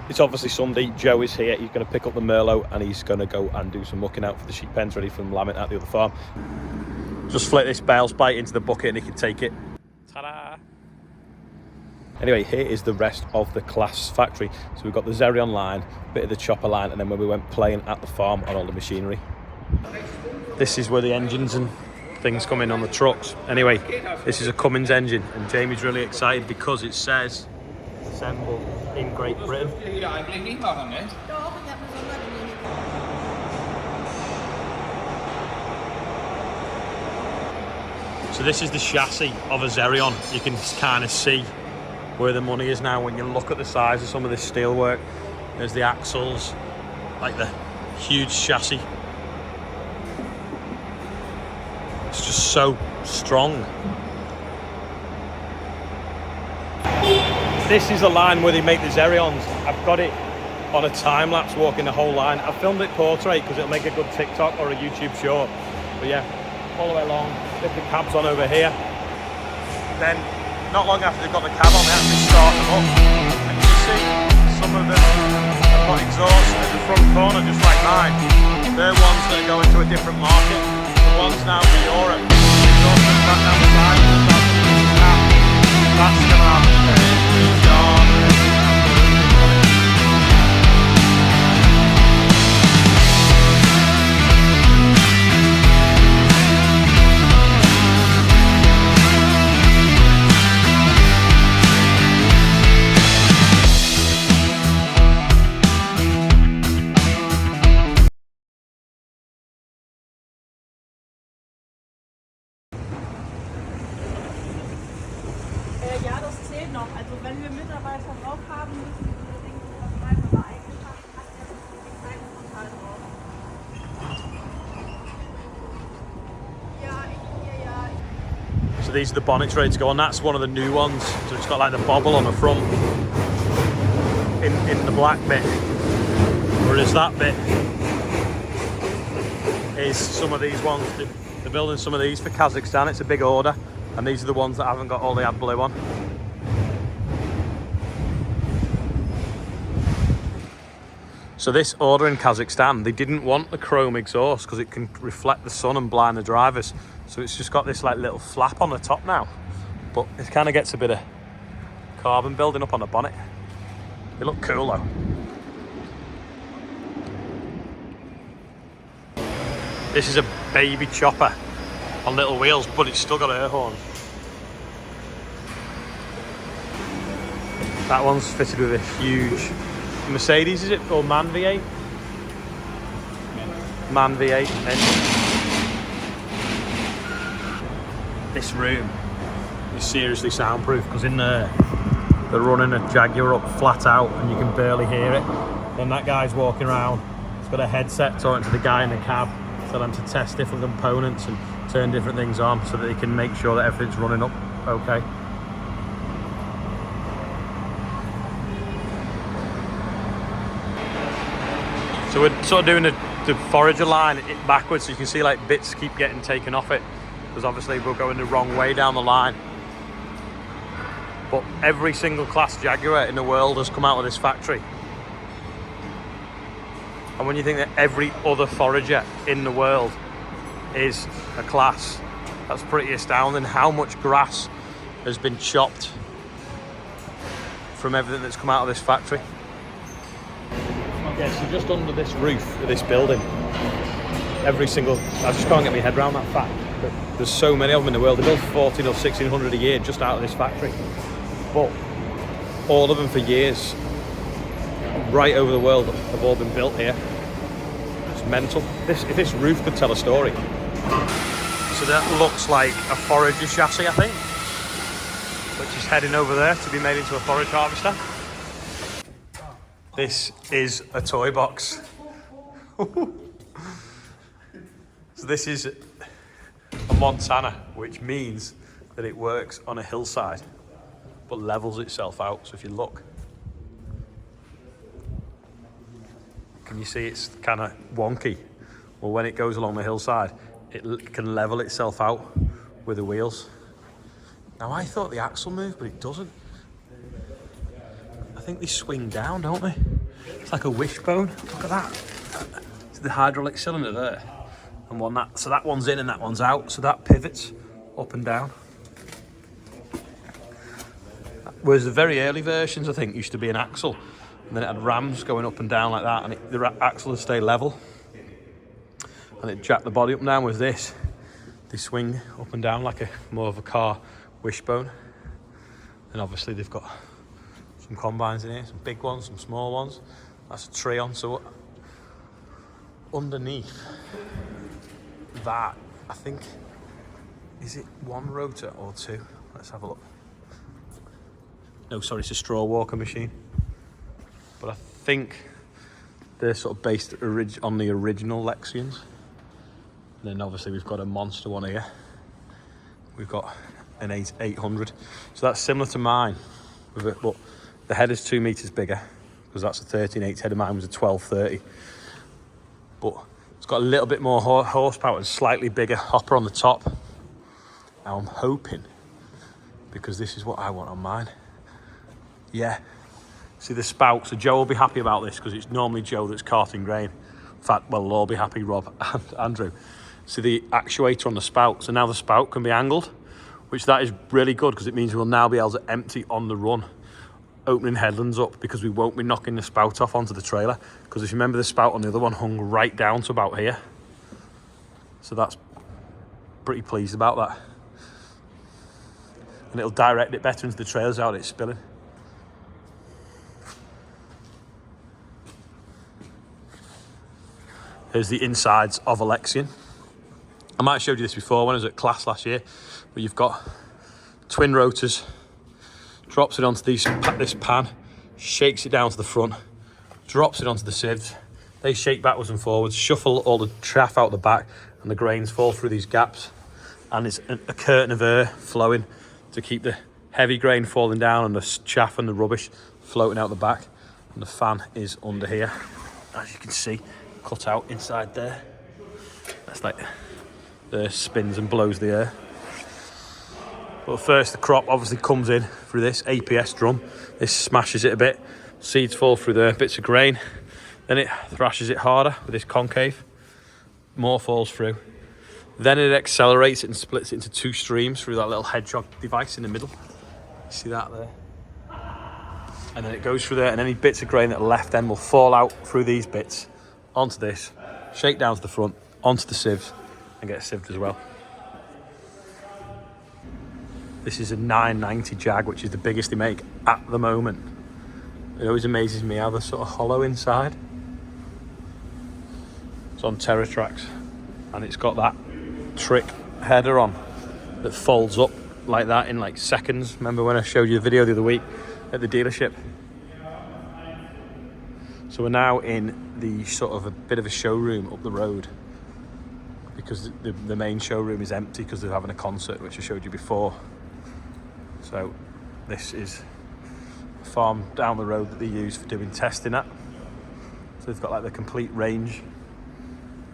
It's obviously Sunday. Joe is here. He's going to pick up the Merlot and he's going to go and do some mucking out for the sheep pens ready for them lambing at the other farm. Just flick this bale spite into the bucket and he can take it. Ta-da! Anyway, here is the rest of the Claas factory. So we've got the Xerion line, a bit of the chopper line, and then when we went playing at the farm on all the machinery. This is where the engines and things come in on the trucks. Anyway, this is a Cummins engine and Jamie's really excited because it says assembled in Great Britain. So this is the chassis of a Xerion. You can kind of see where the money is now when you look at the size of some of this steelwork. There's the axles, like the huge chassis. It's just so strong. This is the line where they make the Xerions. I've got it on a time-lapse walking the whole line. I've filmed it portrait because it'll make a good TikTok or a YouTube short. But yeah, all the way along, lift the cabs on over here. Then, not long after they've got the cab on, they actually start them up. And you can see some of them have got exhaust in the front corner, just like mine. They're ones that are going to a different market. The ones now for Europe. Exhaust them back down the side and start to use the cab. That's going to have ja, das zählt noch. Also wenn wir Mitarbeiter drauf haben, müssen wir unbedingt was schreiben, aber eigentlich hat er die kleine Portal drauf. Ja. So these are the bonnets ready to go on. That's one of the new ones. So it's got like the bobble on the front in the black bit. Whereas that bit is some of these ones. They're building some of these for Kazakhstan. It's a big order. And these are the ones that haven't got all the AdBlue on. So this order in Kazakhstan, they didn't want the chrome exhaust because it can reflect the sun and blind the drivers. So it's just got this like little flap on the top now. But it kind of gets a bit of carbon building up on the bonnet. They look cool though. This is a baby chopper on little wheels, but it's still got air horns. That one's fitted with a huge Mercedes, is it? Or MAN V8? MAN V8 engine. This room is seriously soundproof because in there they're running a Jaguar up flat out and you can barely hear it. Then that guy's walking around, he's got a headset talking to the guy in the cab, telling them to test different components and turn different things on so that they can make sure that everything's running up okay. So we're sort of doing the Forager line backwards, so you can see like bits keep getting taken off it because obviously we're going the wrong way down the line. But every single Claas Jaguar in the world has come out of this factory. And when you think that every other Forager in the world is a Claas, that's pretty astounding how much grass has been chopped from everything that's come out of this factory. Yeah, so just under this roof of this building, every single, I just can't get my head around that fact, but there's so many of them in the world. They build 14 or 1600 a year just out of this factory. But all of them for years, right over the world, have all been built here. It's mental. If this roof could tell a story. So that looks like a Forager chassis, I think, which is heading over there to be made into a forage harvester. This is a toy box. So this is a Montana, which means that it works on a hillside, but levels itself out. So if you look, can you see it's kind of wonky? Well, when it goes along the hillside, it can level itself out with the wheels. Now I thought the axle moved, but it doesn't. I think they swing down, don't they? It's like a wishbone. Look at that. It's the hydraulic cylinder there. And so that one's in and that one's out. So that pivots up and down. Whereas the very early versions, I think, used to be an axle. And then it had rams going up and down like that. And the axle would stay level. And it jacked the body up and down. With this, they swing up and down like more of a car wishbone. And obviously they've got some combines in here, some big ones, some small ones. That's a Xerion. So underneath that, I think, is it one rotor or two? Let's have a look. No, sorry, it's a straw walker machine. But I think they're sort of based on the original Xerions. And then obviously we've got a monster one here. We've got an 800. So that's similar to mine, but the header's 2 meters bigger because that's a 13.8 header. Mine was a 12.30. But it's got a little bit more horsepower and slightly bigger hopper on the top. Now I'm hoping, because this is what I want on mine. Yeah, see the spout. So Joe will be happy about this because it's normally Joe that's carting grain. In fact, well, they'll all be happy, Rob and Andrew. See the actuator on the spout. So now the spout can be angled, which that is really good because it means we'll now be able to empty on the run, opening headlands up, because we won't be knocking the spout off onto the trailer. Because if you remember, the spout on the other one hung right down to about here. So that's pretty pleased about that. And it'll direct it better into the trailers without it spilling. Here's the insides of a Xerion. I might have showed you this before when I was at Claas last year, but you've got twin rotors, drops it onto this pan, shakes it down to the front, drops it onto the sieves. They shake backwards and forwards, shuffle all the chaff out the back, and the grains fall through these gaps. And it's a curtain of air flowing to keep the heavy grain falling down and the chaff and the rubbish floating out the back. And the fan is under here, as you can see, cut out inside there. That's like the spins and blows the air. But first, the crop obviously comes in through this APS drum. This smashes it a bit. Seeds fall through there, bits of grain. Then it thrashes it harder with this concave. More falls through. Then it accelerates it and splits it into two streams through that little hedgehog device in the middle. You see that there? And then it goes through there, and any bits of grain that are left then will fall out through these bits onto this, shake down to the front, onto the sieves, and get sieved as well. This is a 990 Jag, which is the biggest they make at the moment. It always amazes me how they're sort of hollow inside. It's on TerraTrax, and it's got that trick header on that folds up like that in like seconds. Remember when I showed you the video the other week at the dealership? So we're now in the sort of a bit of a showroom up the road, because the main showroom is empty because they're having a concert, which I showed you before. So this is a farm down the road that they use for doing testing at. So they've got like the complete range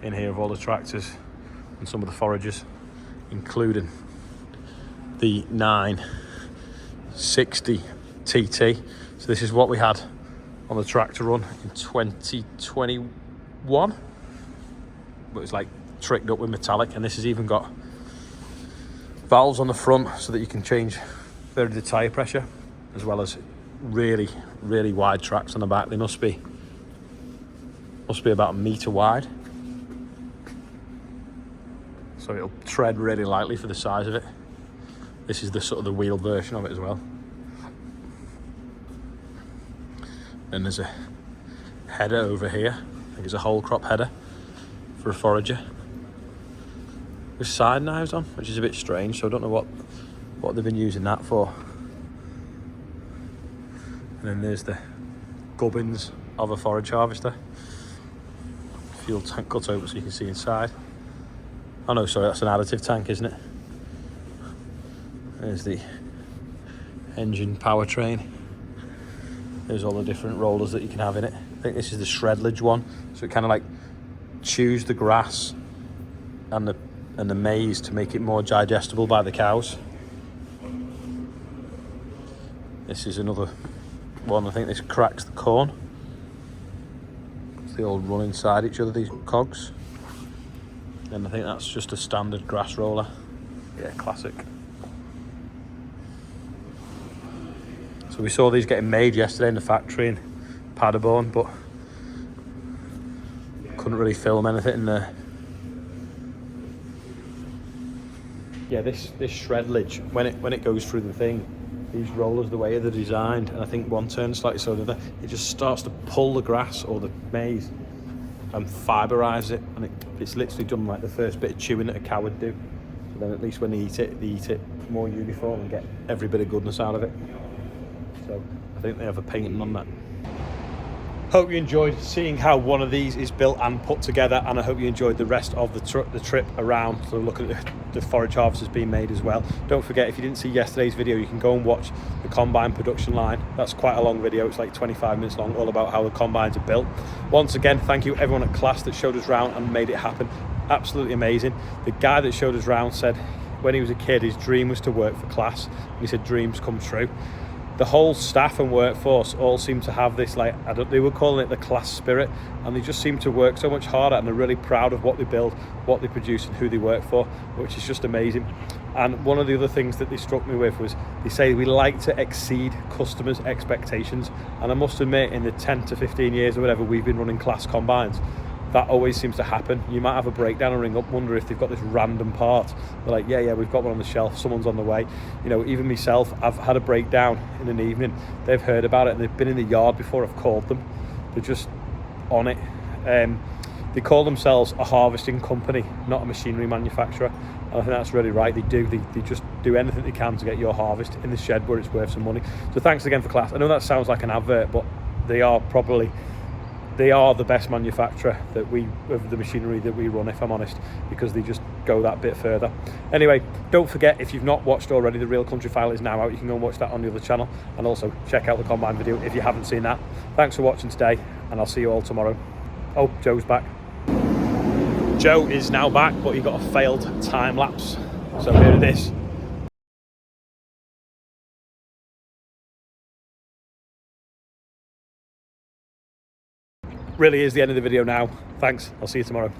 in here of all the tractors and some of the foragers, including the 960 TT. So this is what we had on the tractor run in 2021, but it's like tricked up with metallic, and this has even got valves on the front so that you can change the tyre pressure, as well as really wide tracks on the back. They must be about a metre wide, so it'll tread really lightly for the size of it. This is the sort of the wheel version of it as well. And there's a header over here. I think it's a whole crop header for a Forager with side knives on, which is a bit strange, so I don't know what they've been using that for. And then there's the gubbins of a forage harvester. Fuel tank cut open so you can see inside. Oh no, sorry, that's an additive tank, isn't it? There's the engine powertrain. There's all the different rollers that you can have in it. I think this is the Shredlage one, so it kind of like chews the grass and the maize to make it more digestible by the cows. This is another one. I think this cracks the corn. They all run inside each other, these cogs. And I think that's just a standard grass roller. Yeah, classic. So we saw these getting made yesterday in the factory in Paderborn, but couldn't really film anything in there. Yeah, this Shredlage, when it goes through the thing, these rollers, the way they're designed, and I think one turns slightly so the other, it just starts to pull the grass or the maize and fiberise it, and it's literally done like the first bit of chewing that a cow would do. So then at least when they eat it more uniform and get every bit of goodness out of it. So I think they have a painting on that. Hope you enjoyed seeing how one of these is built and put together, and I hope you enjoyed the rest of the trip around to look at the forage harvesters being made as well. Don't forget, if you didn't see yesterday's video, you can go and watch the combine production line. That's quite a long video, it's like 25 minutes long, all about how the combines are built. Once again, thank you everyone at Claas that showed us around and made it happen. Absolutely amazing. The guy that showed us around said when he was a kid his dream was to work for Claas, and he said dreams come true. The whole staff and workforce all seem to have this, like, they were calling it the Claas spirit, and they just seem to work so much harder, and they're really proud of what they build, what they produce, and who they work for, which is just amazing. And one of the other things that they struck me with was they say we like to exceed customers' expectations, and I must admit, in the 10 to 15 years or whatever we've been running Claas combines, that always seems to happen. You might have a breakdown and ring up, wonder if they've got this random part. They're like, yeah, we've got one on the shelf, someone's on the way. You know, even myself, I've had a breakdown in an evening. They've heard about it and they've been in the yard before I've called them. They're just on it. They call themselves a harvesting company, not a machinery manufacturer. And I think that's really right. They just do anything they can to get your harvest in the shed where it's worth some money. So thanks again for Claas. I know that sounds like an advert, but they are the best manufacturer of the machinery that we run, if I'm honest, because they just go that bit further. Anyway, don't forget, if you've not watched already, the Real Country File is now out. You can go and watch that on the other channel, and also check out the combine video if you haven't seen that. Thanks for watching today, and I'll see you all tomorrow. Oh, Joe's back. Joe is now back, but he got a failed time lapse. So here it is. Really is the end of the video now. Thanks, I'll see you tomorrow.